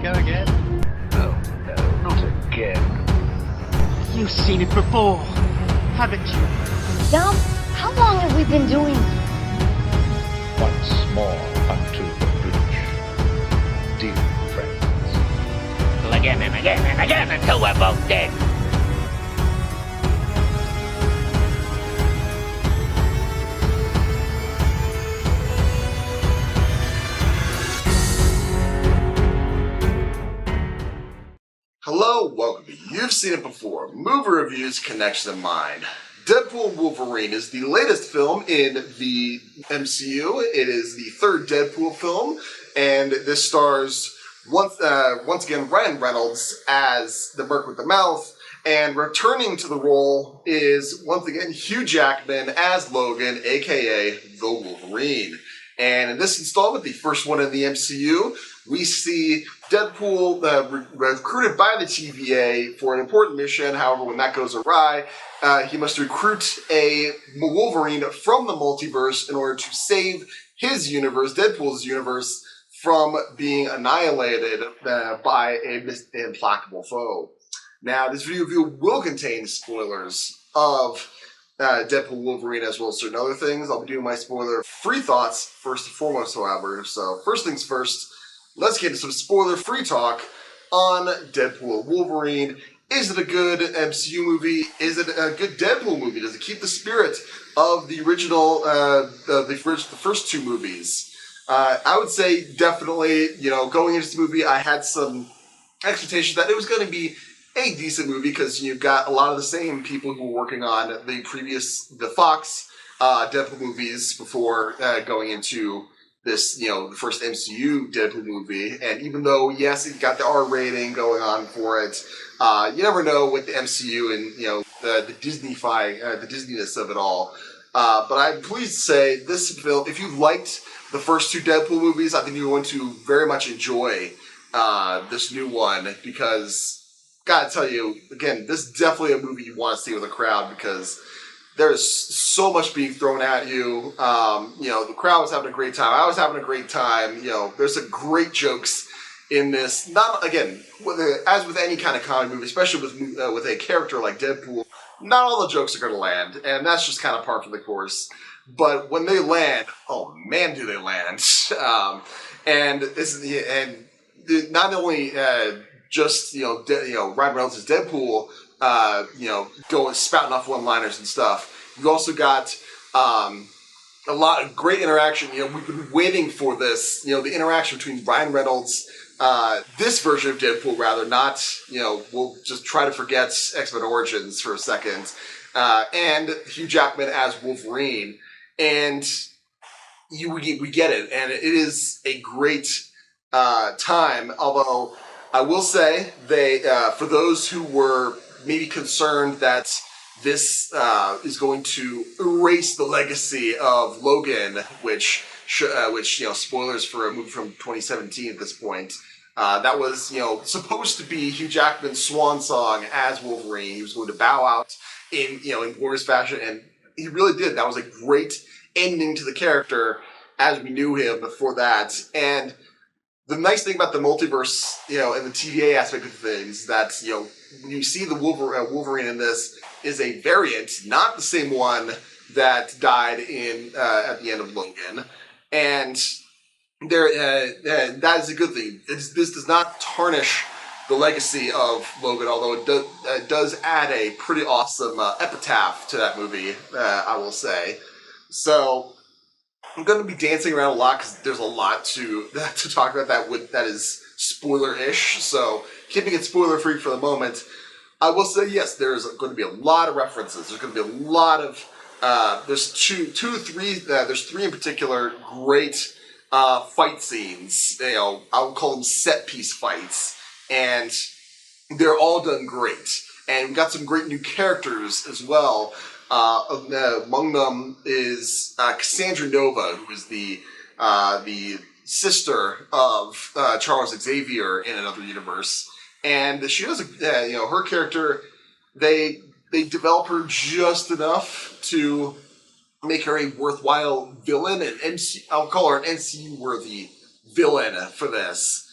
go again? Oh, no, not again. You've seen it before, haven't you? Dom, how long have we been doing this? Once more unto the bridge, dear friends. Again and again and again until we're both dead. Hello, welcome to You've Seen It Before, Movie Reviews Connection of Mind. Deadpool Wolverine is the latest film in the MCU. It is the third Deadpool film, and this stars, once again, Ryan Reynolds as the Merc with the Mouth, and returning to the role is, once again, Hugh Jackman as Logan, aka the Wolverine. And in this installment, the first one in the MCU, we see Deadpool recruited by the TVA for an important mission. However, when that goes awry, he must recruit a Wolverine from the multiverse in order to save his universe, Deadpool's universe, from being annihilated by an implacable foe. Now, this video review will contain spoilers of Deadpool Wolverine as well as certain other things. I'll be doing my spoiler-free thoughts first and foremost, however. So first things first, let's get into some spoiler-free talk on Deadpool Wolverine. Is it a good MCU movie? Is it a good Deadpool movie? Does it keep the spirit of the original, the first two movies? I would say definitely, going into this movie, I had some expectations that it was going to be a decent movie because you've got a lot of the same people who were working on the Fox Deadpool movies before going into this, the first MCU Deadpool movie. And even though, yes, it got the R rating going on for it, you never know with the MCU and, the the Disneyness of it all. But I'm pleased to say this film, if you liked the first two Deadpool movies, I think you're going to very much enjoy this new one because, gotta tell you, again, this is definitely a movie you want to see with a crowd because there's so much being thrown at you. The crowd was having a great time. I was having a great time. There's some great jokes in this. Not, again, as with any kind of comedy movie, especially with a character like Deadpool, not all the jokes are going to land, and that's just kind of par for the course. But when they land, oh man, do they land! And not only just Ryan Reynolds as Deadpool, going spouting off one-liners and stuff. You've also got a lot of great interaction. We've been waiting for this. The interaction between Ryan Reynolds, this version of Deadpool, rather, not we'll just try to forget X-Men Origins for a second, and Hugh Jackman as Wolverine, and we get it, and it is a great time. Although I will say they, for those who were maybe concerned that this is going to erase the legacy of Logan, which spoilers for a movie from 2017 at this point. That was supposed to be Hugh Jackman's swan song as Wolverine. He was going to bow out in glorious fashion, and he really did. That was a great ending to the character as we knew him before that. And the nice thing about the multiverse, and the TVA aspect of things, is that, when you see the Wolverine in this is a variant, not the same one that died at the end of Logan. And that is a good thing. This does not tarnish the legacy of Logan, although it does add a pretty awesome epitaph to that movie, I will say. So I'm going to be dancing around a lot because there's a lot to talk about that is spoiler-ish. So keeping it spoiler-free for the moment, I will say yes, there's going to be a lot of references. There's going to be a lot of there's there's three in particular great fight scenes. I would call them set piece fights, and they're all done great. And we've got some great new characters as well. Among them is Cassandra Nova, who is the sister of Charles Xavier in another universe, and she does her character. They develop her just enough to make her a worthwhile villain, and I'll call her an MCU worthy villain for this.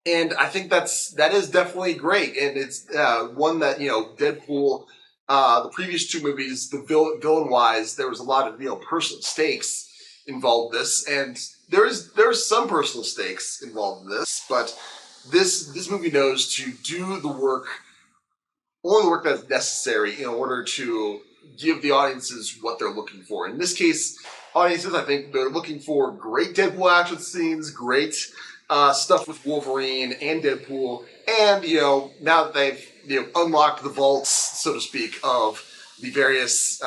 And I think that is definitely great, and it's one that Deadpool. The previous two movies, the villain wise, there was a lot of personal stakes involved in this, and there's some personal stakes involved in this, but this movie knows to do the work, only the work that's necessary in order to give the audiences what they're looking for. In this case, audiences, I think they're looking for great Deadpool action scenes, great stuff with Wolverine and Deadpool, and now that they've unlocked the vaults, so to speak, of the various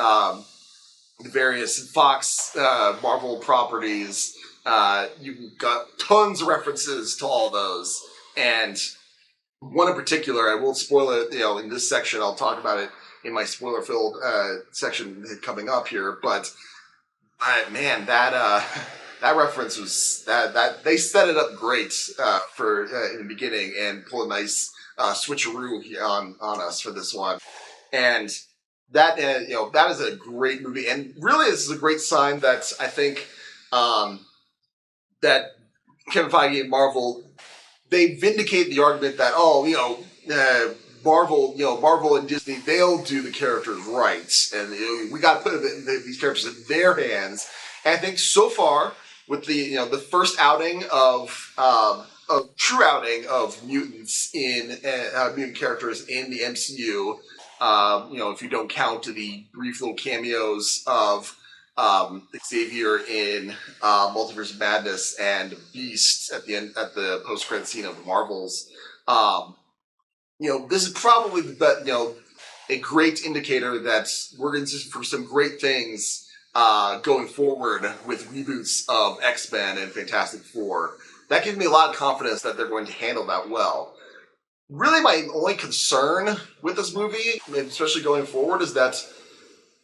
Fox Marvel properties, you've got tons of references to all those, and one in particular, I won't spoil it. In this section, I'll talk about it in my spoiler-filled section coming up here, but man, that reference was that they set it up great for in the beginning and pull a nice switcheroo on us for this one, and that that is a great movie, and really this is a great sign that I think that Kevin Feige and Marvel, they vindicate the argument that Marvel and Disney, they'll do the characters right, and we got to put these characters in their hands. And I think so far, with the first outing of a true outing of mutants in mutant characters in the MCU, if you don't count the brief little cameos of Xavier in Multiverse of Madness and Beast at the post-credit scene of the Marvels, this is probably a great indicator that we're going to see for some great things going forward with reboots of X-Men and Fantastic Four. That gives me a lot of confidence that they're going to handle that well. Really, my only concern with this movie, especially going forward, is that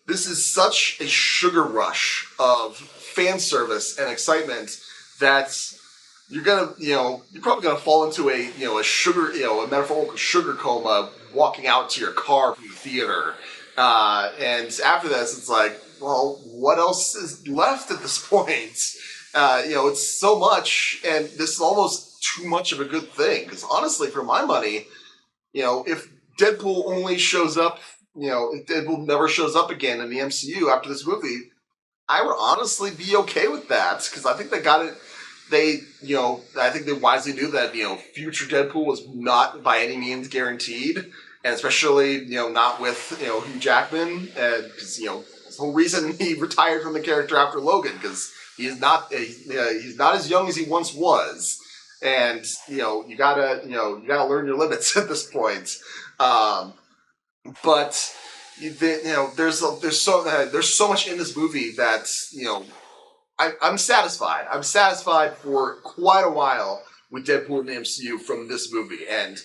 this is such a sugar rush of fan service and excitement that you're probably gonna fall into a metaphorical sugar coma walking out to your car from the theater, and after this, it's like, well, what else is left at this point? It's so much, and this is almost too much of a good thing. Because honestly, for my money, if Deadpool only shows up, if Deadpool never shows up again in the MCU after this movie, I would honestly be okay with that, because I think they got it. I think they wisely knew that future Deadpool was not by any means guaranteed, and especially not with Hugh Jackman, because the whole reason he retired from the character after Logan, because he's not as young as he once was, and you gotta learn your limits at this point. But there's so much in this movie that I'm satisfied. I'm satisfied for quite a while with Deadpool in the MCU from this movie, and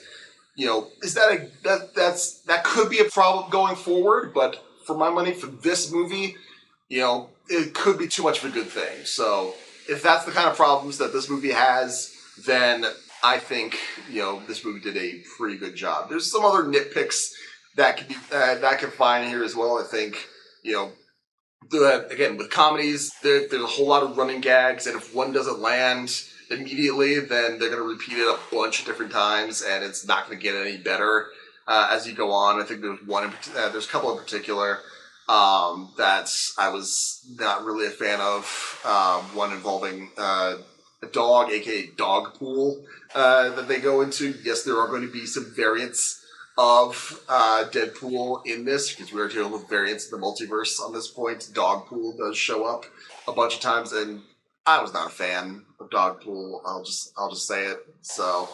is that could be a problem going forward, but for my money, for this movie, it could be too much of a good thing. So if that's the kind of problems that this movie has, then I think this movie did a pretty good job. There's some other nitpicks that can be that can find here as well. I think again with comedies, there's a whole lot of running gags, and if one doesn't land immediately, then they're going to repeat it a bunch of different times, and it's not going to get any better as you go on. I think there's a couple in particular that I was not really a fan of. One involving a dog, aka Dog Pool, that they go into. Yes, there are going to be some variants of Deadpool in this, because we are dealing with variants in the multiverse on this point. Dog Pool does show up a bunch of times, and I was not a fan of Dog Pool. I'll just say it. So,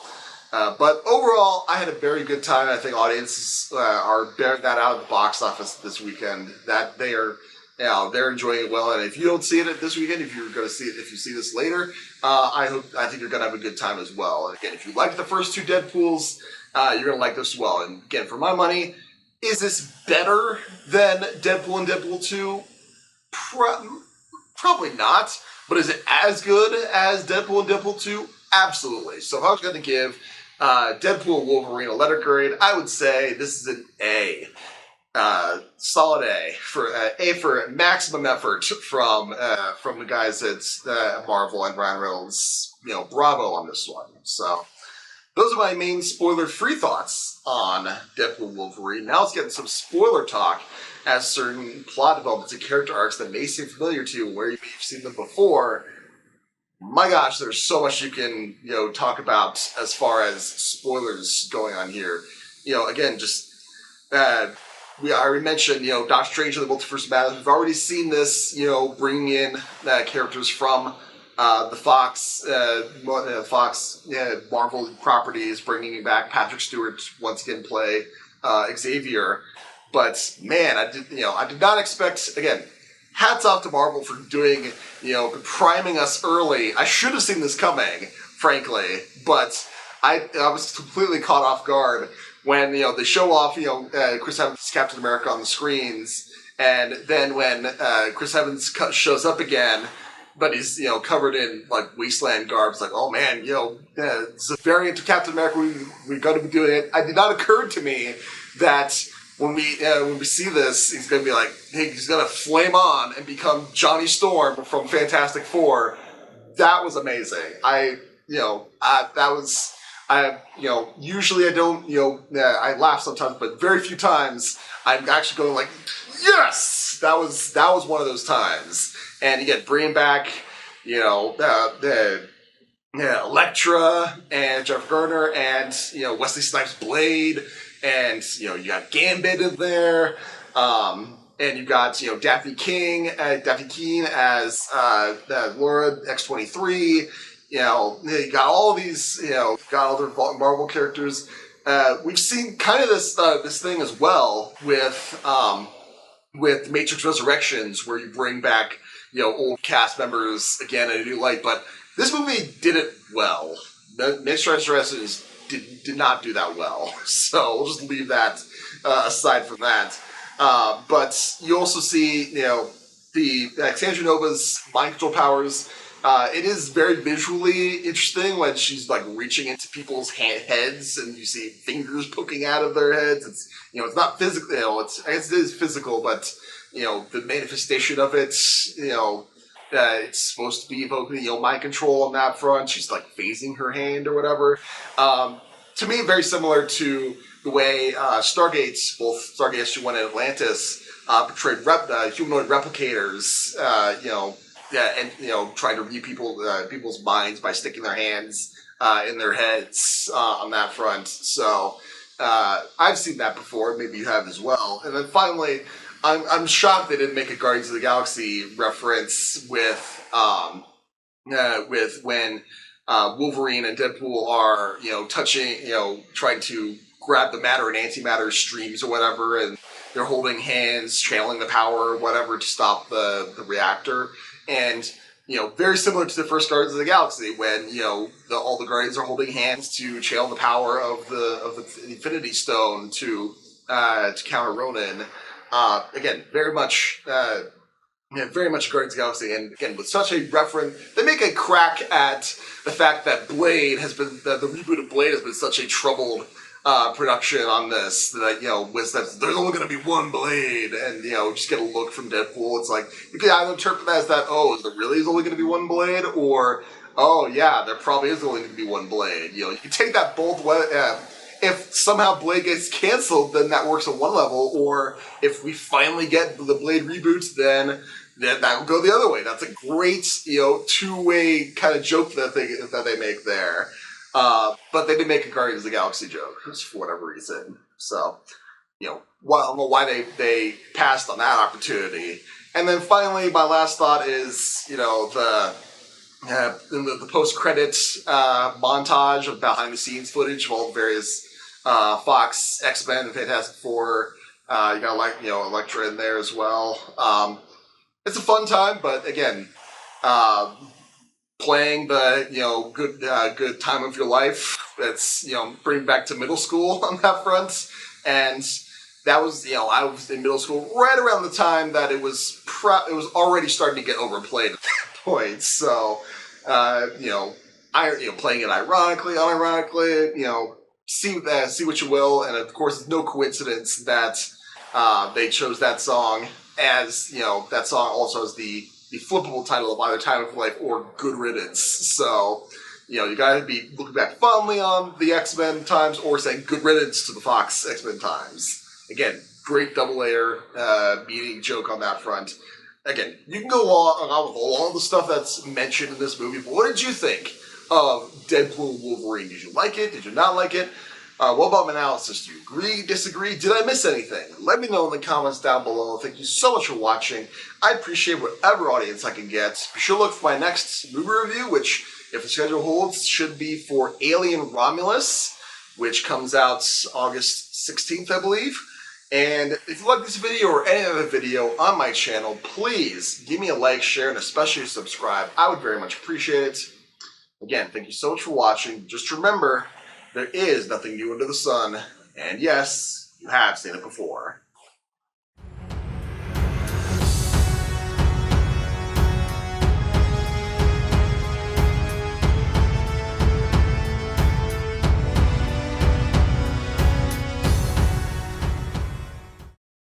but overall, I had a very good time. I think audiences are bearing that out of the box office this weekend. That they are, they're enjoying it well. And if you don't see it this weekend, if you're going to see it, if you see this later, I think you're going to have a good time as well. And again, if you liked the first two Deadpools, you're going to like this as well. And again, for my money, is this better than Deadpool and Deadpool 2? Probably not. But is it as good as Deadpool and Deadpool 2? Absolutely. So if I was going to give Deadpool and Wolverine a letter grade, I would say this is an A. Solid A for maximum effort from the guys at Marvel and Ryan Reynolds. Bravo on this one. So, those are my main spoiler-free thoughts on Deadpool Wolverine. Now let's get into some spoiler talk as certain plot developments and character arcs that may seem familiar to you, where you may have seen them before. My gosh, there's so much you can, talk about as far as spoilers going on here. Again, just we already mentioned, Doctor Strange and the Multiverse of Madness. We've already seen this, bringing in characters from the Fox Marvel properties, bringing back Patrick Stewart once again play Xavier. But man, I did not expect, again, hats off to Marvel for doing, priming us early. I should have seen this coming, frankly, but I was completely caught off guard when, they show off, Chris Evans' Captain America on the screens, and then when Chris Evans shows up again, but he's, covered in, wasteland garb, it's like, oh man, it's a variant of Captain America, we're going to be doing it. It did not occur to me that when we see this, he's going to be like, hey, he's going to flame on and become Johnny Storm from Fantastic Four. That was amazing. Usually I don't, I laugh sometimes, but very few times I'm actually going like, yes! That was one of those times. And again, bringing back, Elektra and Jeff Garner and, Wesley Snipes' Blade, and, you got Gambit in there, and you've got, Daphne Keane as Laura X-23. You got all of these, got other Marvel characters. We've seen kind of this thing as well with Matrix Resurrections, where you bring back, old cast members again in a new light. But this movie did it well. Matrix Resurrections did not do that well. So we'll just leave that aside from that. But you also see, the Alexandra Nova's mind control powers. It is very visually interesting when she's reaching into people's heads and you see fingers poking out of their heads. It's it's not physical. I guess it is physical, but the manifestation of it. It's supposed to be evoking mind control on that front. She's phasing her hand or whatever. To me, very similar to the way Stargates, both Stargate SG-1 and Atlantis, portrayed humanoid replicators. And trying to read people's minds by sticking their hands in their heads on that front. So I've seen that before. Maybe you have as well. And then finally, I'm shocked they didn't make a Guardians of the Galaxy reference with when Wolverine and Deadpool are touching, trying to grab the matter and antimatter streams or whatever, and they're holding hands, channeling the power or whatever to stop the reactor. And, very similar to the first Guardians of the Galaxy, when, all the Guardians are holding hands to channel the power of the Infinity Stone to counter Ronan. Again, very much Guardians of the Galaxy. And again, with such a reference, they make a crack at the fact that Blade has been, the reboot of Blade has been such a troubled production on this, that, there's only going to be one Blade, and, just get a look from Deadpool. It's you can either interpret that as that, is there really only going to be one Blade, or, oh, yeah, there probably is only going to be one Blade. You can take that both ways. If somehow Blade gets canceled, then that works on one level, or if we finally get the Blade reboot, then that will go the other way. That's a great, two-way kind of joke that they make there. But they did make a Guardians of the Galaxy joke, just for whatever reason. So, I don't know why they passed on that opportunity. And then finally, my last thought is, the post-credits montage of behind-the-scenes footage of all the various Fox, X-Men, and Fantastic Four. You got Elektra in there as well. It's a fun time, but again, playing the good time of your life. It's bring back to middle school on that front, and that was I was in middle school right around the time that it was already starting to get overplayed at that point. So playing it ironically, unironically, see what you will, and of course it's no coincidence that they chose that song as that song also has the flippable title of either Time of Life or Good Riddance. So, You know, you gotta be looking back fondly on the X-Men times or saying good riddance to the Fox X-Men times. Again, great double layer meaning joke on that front. Again, you can go along with all the stuff that's mentioned in this movie, but what did you think of Deadpool and Wolverine? Did you like it? Did you not like it? What about my analysis? Do you agree, disagree? Did I miss anything? Let me know in the comments down below. Thank you so much for watching. I appreciate whatever audience I can get. Be sure to look for my next movie review, which, if the schedule holds, should be for Alien Romulus, which comes out August 16th, I believe. And if you like this video or any other video on my channel, please give me a like, share, and especially subscribe. I would very much appreciate it. Again, thank you so much for watching. Just remember, there is nothing new under the sun, and yes, you have seen it before.